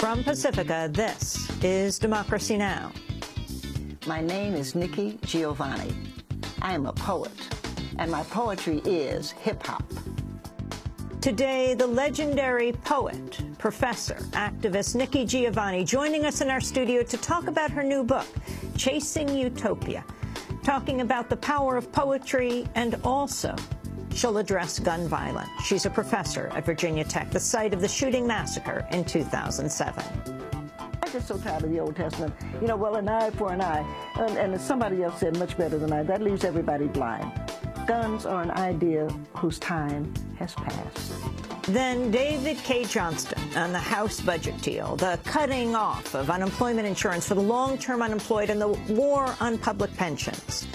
From Pacifica, this is Democracy Now! My name is Nikki Giovanni. I am a poet, and my poetry is hip-hop. Today, the legendary poet, professor, activist Nikki Giovanni joining us in our studio to talk about her new book, Chasing Utopia, talking about the power of poetry, and also she'll address gun violence. She's a professor at Virginia Tech, the site of the shooting massacre in 2007. I'm just so tired of the Old Testament. You know, well, an eye for an eye. And as somebody else said much better than I, that leaves everybody blind. Guns are an idea whose time has passed. Then David K. Johnston on the House budget deal, the cutting off of unemployment insurance for the long-term unemployed, and the war on public pensions.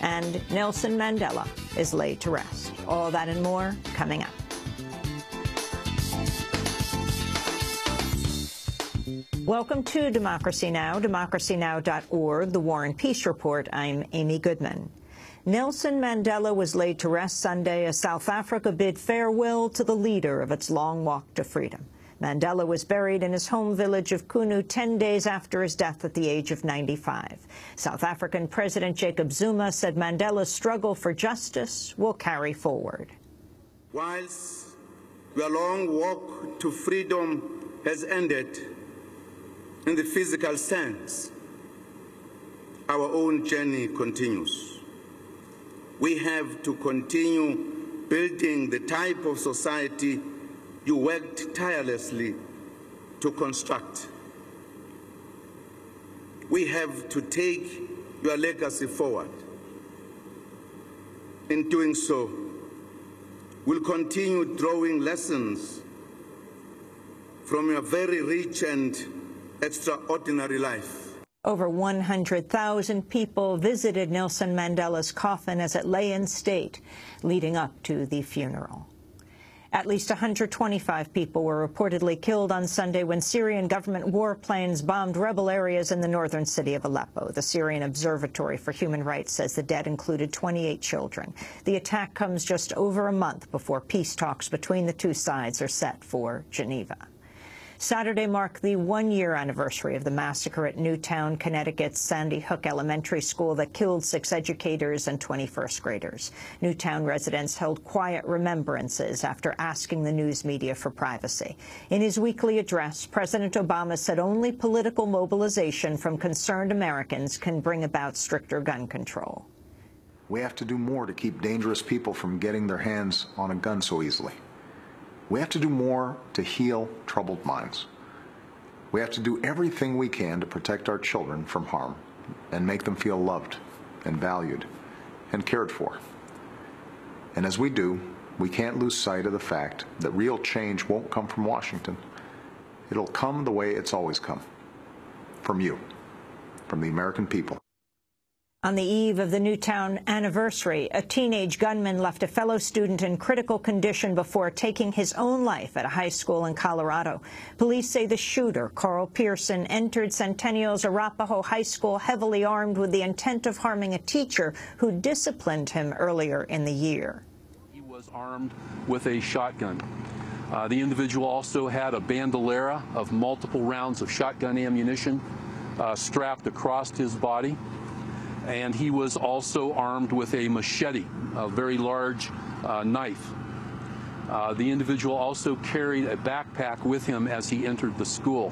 And Nelson Mandela is laid to rest. All that and more coming up. Welcome to Democracy Now!, democracynow.org, The War and Peace Report. I'm Amy Goodman. Nelson Mandela was laid to rest Sunday as South Africa bid farewell to the leader of its long walk to freedom. Mandela was buried in his home village of Kunu 10 days after his death at the age of 95. South African President Jacob Zuma said Mandela's struggle for justice will carry forward. Whilst the long walk to freedom has ended in the physical sense, our own journey continues. We have to continue building the type of society you worked tirelessly to construct. We have to take your legacy forward. In doing so, we'll continue drawing lessons from your very rich and extraordinary life. Over 100,000 people visited Nelson Mandela's coffin as it lay in state, leading up to the funeral. At least 125 people were reportedly killed on Sunday when Syrian government warplanes bombed rebel areas in the northern city of Aleppo. The Syrian Observatory for Human Rights says the dead included 28 children. The attack comes just over a month before peace talks between the two sides are set for Geneva. Saturday marked the one-year anniversary of the massacre at Newtown, Connecticut's Sandy Hook Elementary School that killed 6 educators and 20 first-graders. Newtown residents held quiet remembrances after asking the news media for privacy. In his weekly address, President Obama said only political mobilization from concerned Americans can bring about stricter gun control. We have to do more to keep dangerous people from getting their hands on a gun so easily. We have to do more to heal troubled minds. We have to do everything we can to protect our children from harm and make them feel loved and valued and cared for. And as we do, we can't lose sight of the fact that real change won't come from Washington. It'll come the way it's always come, from you, from the American people. On the eve of the Newtown anniversary, a teenage gunman left a fellow student in critical condition before taking his own life at a high school in Colorado. Police say the shooter, Carl Pearson, entered Centennial's Arapahoe High School heavily armed with the intent of harming a teacher who disciplined him earlier in the year. He was armed with a shotgun. The individual also had a bandolera of multiple rounds of shotgun ammunition strapped across his body. And he was also armed with a machete, a very large knife. The individual also carried a backpack with him as he entered the school.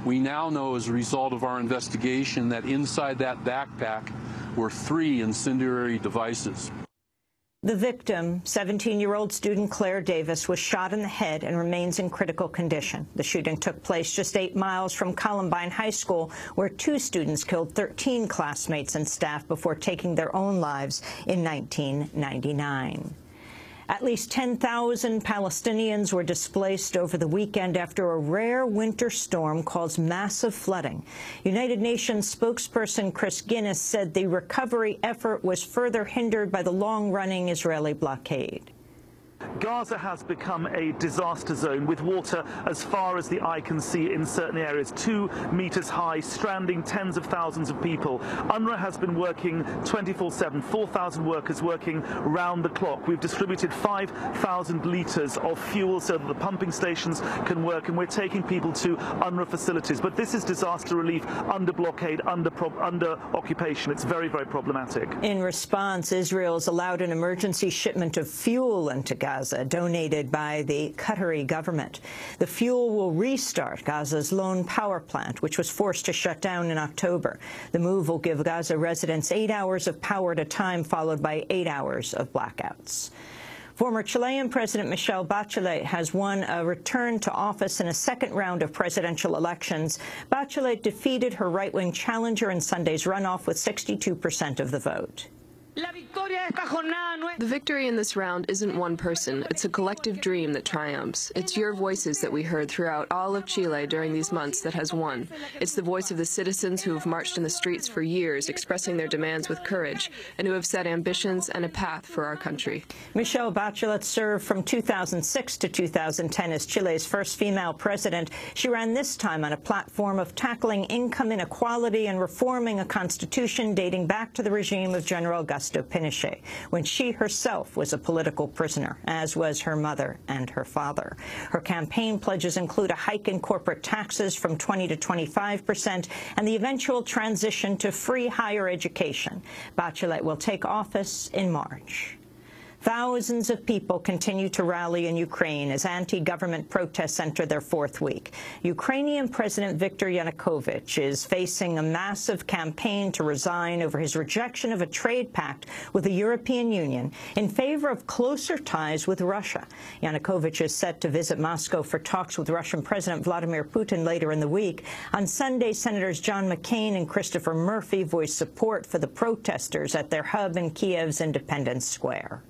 We now know, as a result of our investigation, that inside that backpack were 3 incendiary devices. The victim, 17-year-old student Claire Davis, was shot in the head and remains in critical condition. The shooting took place just 8 miles from Columbine High School, where 2 students killed 13 classmates and staff before taking their own lives in 1999. At least 10,000 Palestinians were displaced over the weekend after a rare winter storm caused massive flooding. United Nations spokesperson Chris Guinness said the recovery effort was further hindered by the long-running Israeli blockade. Gaza has become a disaster zone with water as far as the eye can see in certain areas, 2 meters high, stranding tens of thousands of people. UNRWA has been working 24/7, 4,000 workers working round the clock. We've distributed 5,000 litres of fuel so that the pumping stations can work, and we're taking people to UNRWA facilities. But this is disaster relief under blockade, under occupation. It's very, very problematic. In response, Israel's allowed an emergency shipment of fuel into Gaza, donated by the Qatari government. The fuel will restart Gaza's lone power plant, which was forced to shut down in October. The move will give Gaza residents 8 hours of power at a time, followed by 8 hours of blackouts. Former Chilean President Michelle Bachelet has won a return to office in a second round of presidential elections. Bachelet defeated her right-wing challenger in Sunday's runoff with 62% of the vote. The victory in this round isn't one person. It's a collective dream that triumphs. It's your voices that we heard throughout all of Chile during these months that has won. It's the voice of the citizens who have marched in the streets for years, expressing their demands with courage, and who have set ambitions and a path for our country. Michelle Bachelet served from 2006 to 2010 as Chile's first female president. She ran this time on a platform of tackling income inequality and reforming a constitution dating back to the regime of General Augusto Pinochet, when she herself was a political prisoner, as was her mother and her father. Her campaign pledges include a hike in corporate taxes from 20 to 25% and the eventual transition to free higher education. Bachelet will take office in March. Thousands of people continue to rally in Ukraine as anti-government protests enter their 4th week. Ukrainian President Viktor Yanukovych is facing a massive campaign to resign over his rejection of a trade pact with the European Union in favor of closer ties with Russia. Yanukovych is set to visit Moscow for talks with Russian President Vladimir Putin later in the week. On Sunday, Senators John McCain and Christopher Murphy voiced support for the protesters at their hub in Kiev's Independence Square.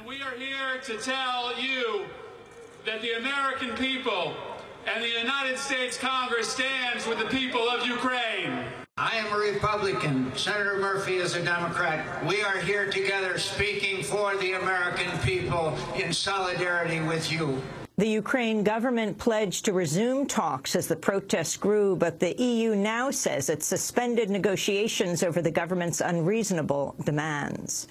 We are here to tell you that the American people and the United States Congress stands with the people of Ukraine. I am a Republican. Senator Murphy is a Democrat. We are here together speaking for the American people in solidarity with you. The Ukraine government pledged to resume talks as the protests grew, but the EU now says it suspended negotiations over the government's unreasonable demands.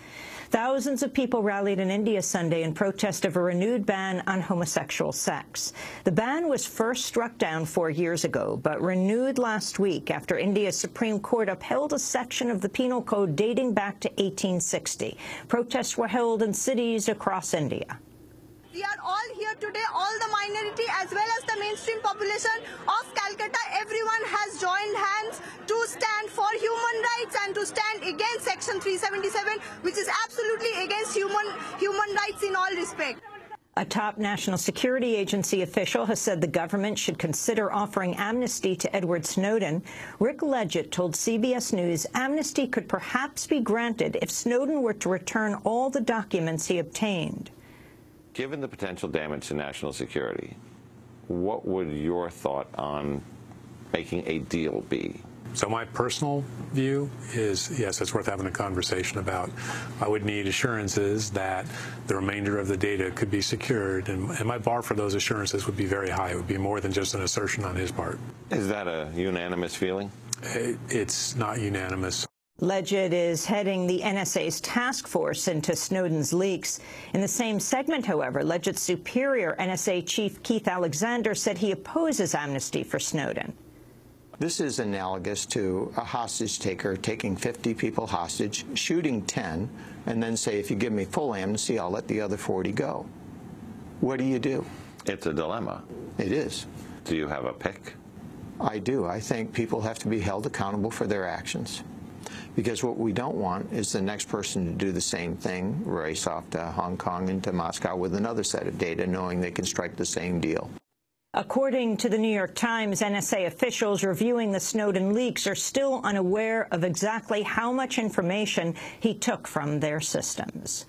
Thousands of people rallied in India Sunday in protest of a renewed ban on homosexual sex. The ban was first struck down 4 years ago, but renewed last week after India's Supreme Court upheld a section of the Penal Code dating back to 1860. Protests were held in cities across India. We are all here today, all the minority as well as the mainstream population of Calcutta. Everyone has joined hands to stand for human rights and to stand against Section 377, which is absolutely against human rights in all respect. A top National Security Agency official has said the government should consider offering amnesty to Edward Snowden. Rick Leggett told CBS News amnesty could perhaps be granted if Snowden were to return all the documents he obtained. Given the potential damage to national security, what would your thought on making a deal be? So my personal view is, yes, it's worth having a conversation about. I would need assurances that the remainder of the data could be secured, and my bar for those assurances would be very high. It would be more than just an assertion on his part. Is that a unanimous feeling? It's not unanimous. Leggett is heading the NSA's task force into Snowden's leaks. In the same segment, however, Leggett's superior, NSA Chief Keith Alexander, said he opposes amnesty for Snowden. This is analogous to a hostage taker taking 50 people hostage, shooting 10, and then say, if you give me full amnesty, I'll let the other 40 go. What do you do? It's a dilemma. It is. Do you have a pick? I do. I think people have to be held accountable for their actions. Because what we don't want is the next person to do the same thing, race off to Hong Kong and to Moscow with another set of data, knowing they can strike the same deal. According to the New York Times, NSA officials reviewing the Snowden leaks are still unaware of exactly how much information he took from their systems.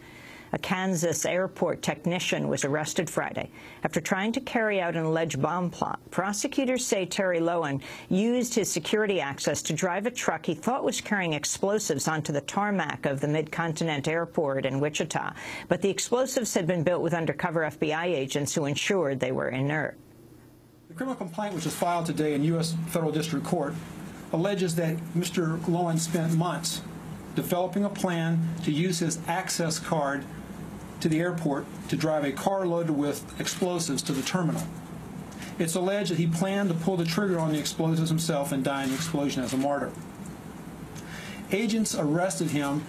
A Kansas airport technician was arrested Friday after trying to carry out an alleged bomb plot. Prosecutors say Terry Lowen used his security access to drive a truck he thought was carrying explosives onto the tarmac of the Mid-Continent Airport in Wichita, but the explosives had been built with undercover FBI agents who ensured they were inert. The criminal complaint, which was filed today in U.S. Federal District Court, alleges that Mr. Lowen spent months developing a plan to use his access card to the airport to drive a car loaded with explosives to the terminal. It's alleged that he planned to pull the trigger on the explosives himself and die in the explosion as a martyr. Agents arrested him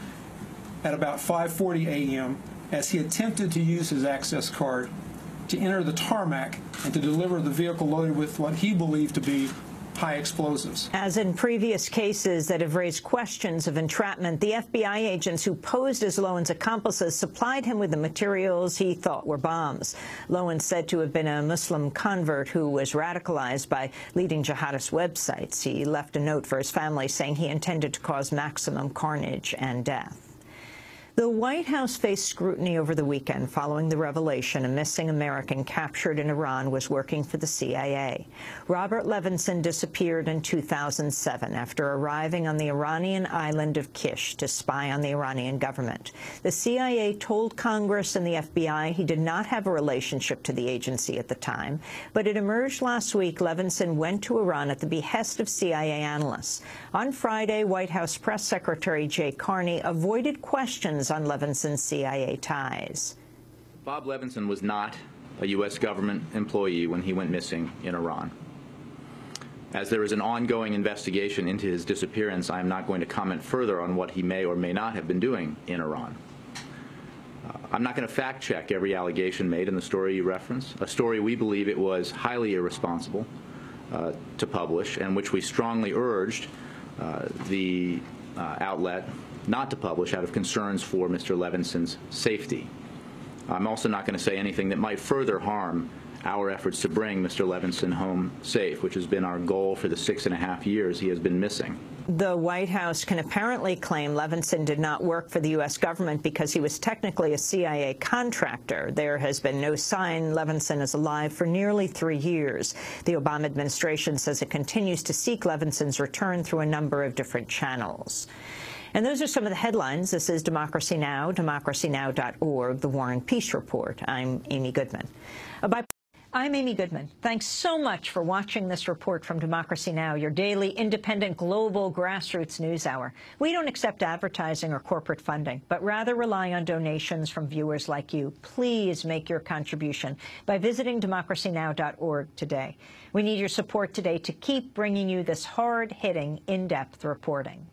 at about 5:40 a.m. as he attempted to use his access card to enter the tarmac and to deliver the vehicle loaded with what he believed to be high explosives. As in previous cases that have raised questions of entrapment, the FBI agents who posed as Lowen's accomplices supplied him with the materials he thought were bombs. Lowen said to have been a Muslim convert who was radicalized by leading jihadist websites. He left a note for his family saying he intended to cause maximum carnage and death. The White House faced scrutiny over the weekend following the revelation a missing American captured in Iran was working for the CIA. Robert Levinson disappeared in 2007 after arriving on the Iranian island of Kish to spy on the Iranian government. The CIA told Congress and the FBI he did not have a relationship to the agency at the time, but it emerged last week Levinson went to Iran at the behest of CIA analysts. On Friday, White House Press Secretary Jay Carney avoided questions on Levinson's CIA ties. Bob Levinson was not a U.S. government employee when he went missing in Iran. As there is an ongoing investigation into his disappearance, I am not going to comment further on what he may or may not have been doing in Iran. I'm not going to fact-check every allegation made in the story you reference, a story we believe it was highly irresponsible to publish, and which we strongly urged the outlet not to publish out of concerns for Mr. Levinson's safety. I'm also not going to say anything that might further harm our efforts to bring Mr. Levinson home safe, which has been our goal for the 6.5 years he has been missing. The White House can apparently claim Levinson did not work for the U.S. government because he was technically a CIA contractor. There has been no sign Levinson is alive for nearly 3 years. The Obama administration says it continues to seek Levinson's return through a number of different channels. And those are some of the headlines. This is Democracy Now!, democracynow.org, The War and Peace Report. I'm Amy Goodman. I'm Amy Goodman. Thanks so much for watching this report from Democracy Now!, your daily, independent, global grassroots news hour. We don't accept advertising or corporate funding, but rather rely on donations from viewers like you. Please make your contribution by visiting democracynow.org today. We need your support today to keep bringing you this hard-hitting, in-depth reporting.